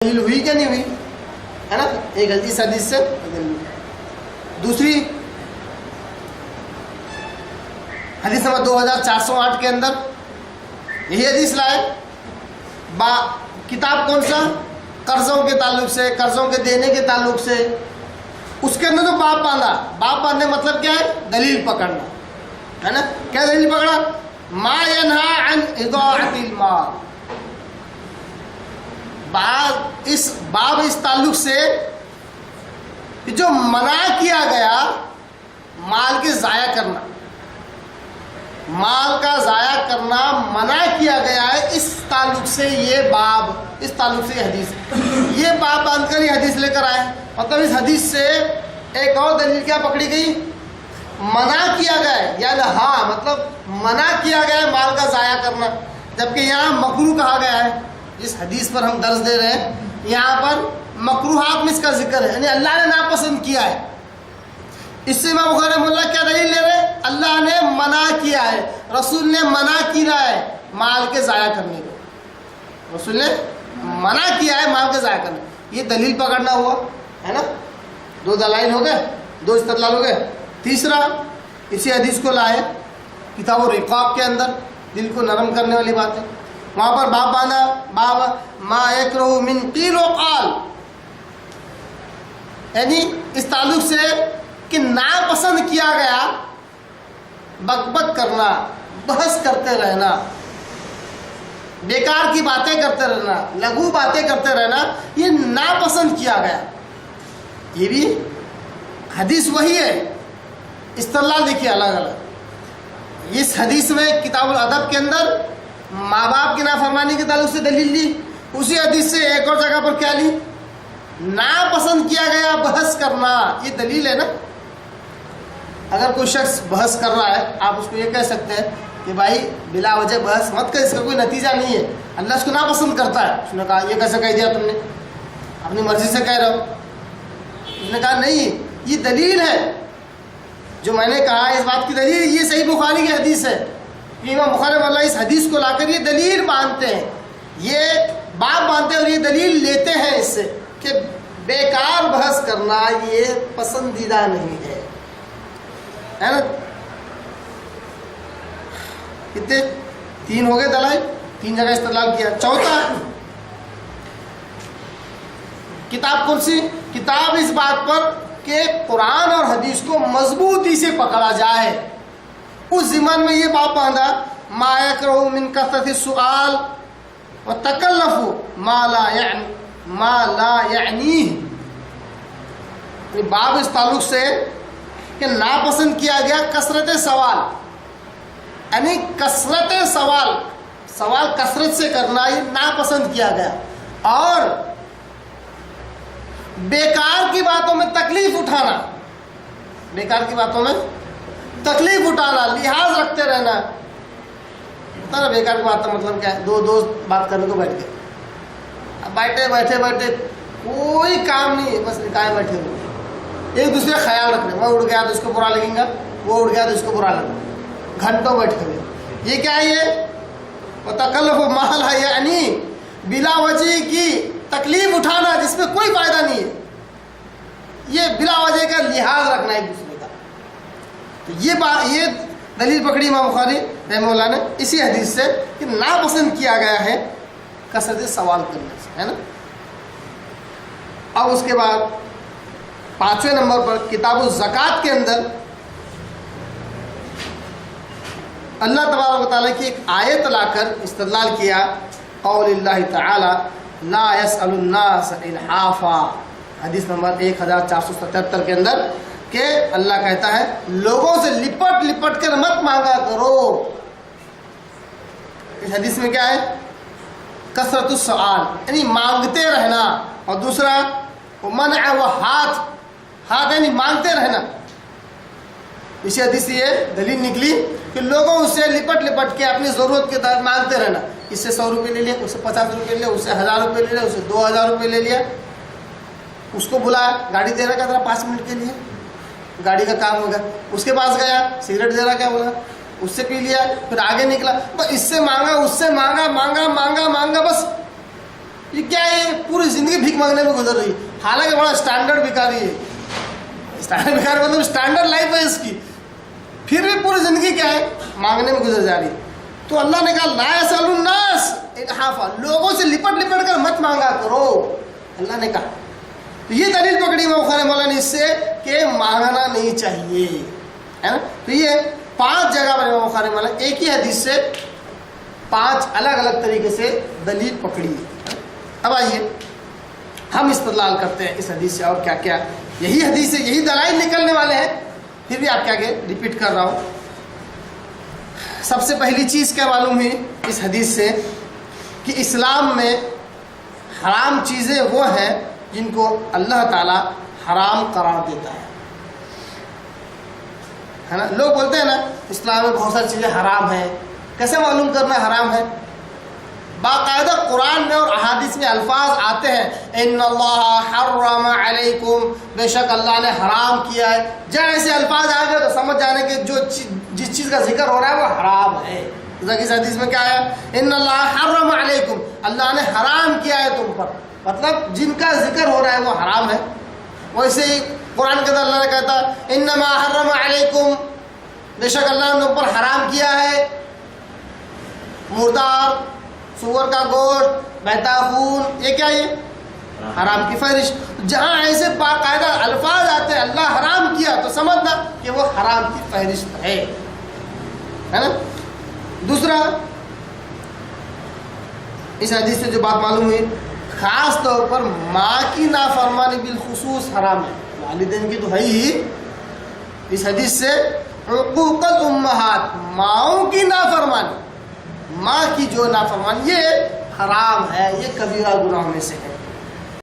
دلیل ہوئی کہ نہیں ہوئی ہے نا، ایک غلطی اس حدیث سے دوسری حدیث نمبر 2408 کے اندر یہی حدیث لائے کتاب کون سا، قرضوں کے تعلق سے، قرضوں کے دینے کے تعلق سے، اس کے اندر جو باب باندھنے مطلب کیا ہے، دلیل پکڑنا ہے نا۔ کیا دلیل پکڑا، ما ینہا عن اضاعت المال، اس باب اس تعلق سے کہ جو منع کیا گیا مال کے ضائع کرنا، مال کا ضائع کرنا منع کیا گیا ہے، اس تعلق سے یہ باب، اس تعلق سے یہ حدیث، یہ باب باندھ کر یہ حدیث لے کر آئے۔ مطلب اس حدیث سے ایک اور دلیل کیا پکڑی گئی، منع کیا گیا ہے، یعنی ہاں مطلب منع کیا گیا ہے مال کا ضائع کرنا، جبکہ یہاں مکروہ کہا گیا ہے۔ اس حدیث پر ہم درس دے رہے ہیں، یہاں پر مکروہات میں اس کا ذکر ہے، یعنی اللہ نے ناپسند کیا ہے۔ اس سے امام بخاری رحمہ اللہ کیا دلیل لے رہے ہیں، اللہ نے منع کیا ہے، رسول نے منع کیا ہے مال کے ضائع کرنے کو، رسول نے منع کیا ہے مال کے ضائع کرنے، یہ دلیل پکڑنا ہوا ہے نا۔ دو دلائل ہو گئے، دو استدلال ہو گئے۔ تیسرا اسی حدیث کو لائے کتاب الرقاق کے اندر، دل کو نرم کرنے والی بات ہے، وہاں پر باب باندھا، باب ما یکرہ من قیل و قال، یعنی اس تعلق سے کہ ناپسند کیا گیا بک بک کرنا، بحث کرتے رہنا، بیکار کی باتیں کرتے رہنا، لغو باتیں کرتے رہنا، یہ ناپسند کیا گیا۔ یہ بھی حدیث وہی ہے، استدلال دیکھیے الگ الگ۔ اس حدیث میں کتاب الادب کے اندر ماں باپ کی نافرمانی کے تعلق سے دلیل لی، اسی حدیث سے ایک اور جگہ پر کیا لی، ناپسند کیا گیا بحث کرنا، یہ دلیل ہے نا۔ اگر کوئی شخص بحث کر رہا ہے، آپ اس کو یہ کہہ سکتے ہیں کہ بھائی بلا وجہ بحث مت کر، اس کا کوئی نتیجہ نہیں ہے، اللہ اس کو ناپسند کرتا ہے۔ اس نے کہا یہ کیسے کہہ دیا تم نے، اپنی مرضی سے کہہ رہے ہو۔ اس نے کہا نہیں، یہ دلیل ہے، جو میں نے کہا اس بات کی دلیل یہ صحیح بخاری کی حدیث ہے، کہ امام بخاری رحمہ اللہ اس حدیث کو لا کر یہ دلیل باندھتے ہیں، یہ باب باندھتے ہیں اور یہ دلیل لیتے ہیں اس سے کہ بیکار بحث کرنا یہ پسندیدہ نہیں ہے نا۔ کتنے، تین ہو گئے دلائل، تین جگہ استدلال کیا۔ چوتھا کتاب کون سی، کتاب اس بات پر کہ قرآن اور حدیث کو مضبوطی سے پکڑا جائے، اس ضمن میں یہ باب باندھا، ما یکرہ من کثرۃ السؤال وتکلف ما لا یعنیہ، باب اس تعلق سے کہ ناپسند کیا گیا کثرت سوال، یعنی کثرت سوال کثرت سے کرنا یہ ناپسند کیا گیا، اور بیکار کی باتوں میں تکلیف اٹھانا، بیکار کی باتوں میں تکلیف اٹھانا، لحاظ رکھتے رہنا، پتہ نا بیکار کی بات کا مطلب کیا ہے، دو دوست بات کرنے کو بیٹھ گئے، اب بیٹھے کوئی کام نہیں ہے، بس نکائے بیٹھے ہوئے، ایک دوسرے کا خیال رکھ رہے، میں اڑ گیا تو اس کو برا لگیں گا، وہ اڑ گیا تو اس کو برا لگے گا، گھنٹوں بیٹھے ہوئے، یہ کیا ہے، یہ تکلف ما لا یعنی، بلا وجہ کی تکلیف اٹھانا جس میں کوئی فائدہ نہیں ہے، یہ بلا وجہ کا لحاظ رکھنا ایک دوسرے کا۔ تو یہ دلیل پکڑی امام بخاری رحمہ اللہ نے اسی حدیث سے کہ ناپسند کیا گیا ہے کثرت سوال کرنے سے، ہے نا۔ اب اس کے بعد پانچویں نمبر پر کتاب الزکوٰۃ کے اندر اللہ تبارک و تعالیٰ کی ایک آیت لا کر استدلال کیا، قول اللہ تعالی لا يسأل الناس الحافا، حدیث نمبر 1477 کے اندر، کہ اللہ کہتا ہے لوگوں سے لپٹ کر مت مانگا کرو۔ اس حدیث میں کیا ہے، کثرت السؤال، یعنی مانگتے رہنا، اور دوسرا منع و ہاتھ یعنی مانگتے رہنا۔ اسی حدیث سے یہ دلیل نکلی کہ لوگوں اس سے لپٹ کے اپنی ضرورت کے تحت مانگتے رہنا، اس سے 100 روپے لے لیا، اس سے 50 روپے لے لیا، اس سے 1000 روپے لے لیا، اس سے 2000 روپے لے لیا، اس کو بلایا، گاڑی دے رہا کیا تھا 5 منٹ کے لیے، گاڑی کا کام ہوگا، اس کے پاس گیا، سگریٹ دے رہا کیا بولا، اس سے پی لیا، پھر آگے نکلا، بس اس سے مانگا، اس سے مانگا، بس یہ کیا ہے، پوری زندگی بھیک مانگنے میں گزر رہی، حالانکہ بڑا اسٹینڈرڈ بھکاری ہے، اسٹینڈرڈ بھکاری مطلب اسٹینڈرڈ لائف ہے اس کی، پھر بھی پوری زندگی کیا ہے، مانگنے میں گزر جا رہی. تو اللہ نے کہا لا یسأل الناس الحافا، لوگوں سے لپٹ لپٹ کر مت مانگا کرو، اللہ نے کہا. تو یہ دلیل پکڑی امام بخاری مولا نے اس سے کہ مانگنا نہیں چاہیے، ہے نا. تو یہ 5 جگہ پر امام بخاری مولا ایک ہی حدیث سے 5 الگ الگ طریقے سے دلیل پکڑی ہے. اب آئیے ہم استدلال کرتے ہیں اس حدیث سے، اور کیا کیا یہی حدیث سے یہی دلائل نکلنے والے ہیں، پھر بھی آپ کیا کہ ریپیٹ کر رہا ہوں. سب سے پہلی چیز کیا معلوم ہوئی اس حدیث سے کہ اسلام میں حرام چیزیں وہ ہیں جن کو اللہ تعالی حرام قرار دیتا ہے نا. لوگ بولتے ہیں نا اسلام میں بہت ساری چیزیں حرام ہیں، کیسے معلوم کرنا حرام ہے؟ باقاعدہ قرآن میں اور احادیث میں الفاظ آتے ہیں ان اللہ حرم علیکم، بے شک اللہ نے حرام کیا ہے. جب ایسے الفاظ آ گئے تو سمجھ جانے کہ جس چیز کا ذکر ہو رہا ہے وہ حرام ہے. اس حدیث میں کیا ہے، ان اللہ حرم علیکم، اللہ نے حرام کیا ہے تم پر، مطلب جن کا ذکر ہو رہا ہے وہ حرام ہے. ویسے ہی قرآن کے اندر اللہ نے کہتا انما حرم علیکم، بے شک اللہ نے تم پر حرام کیا ہے مردار، سور کا گوشت، بہتا خون، یہ کیا ہے حرام کی فہرست. جہاں ایسے باقاعدہ الفاظ آتے ہیں اللہ حرام کیا تو سمجھنا کہ وہ حرام کی فہرست ہے نا. دوسرا اس حدیث سے جو بات معلوم ہوئی، خاص طور پر ماں کی نافرمانی بالخصوص حرام ہے، والدین کی تو ہے ہی. اس حدیث سے حقوق الامہات، ماؤں کی نافرمانی، ماں کی جو نافرمانی یہ حرام ہے، یہ کبیرہ گناہوں میں سے ہے.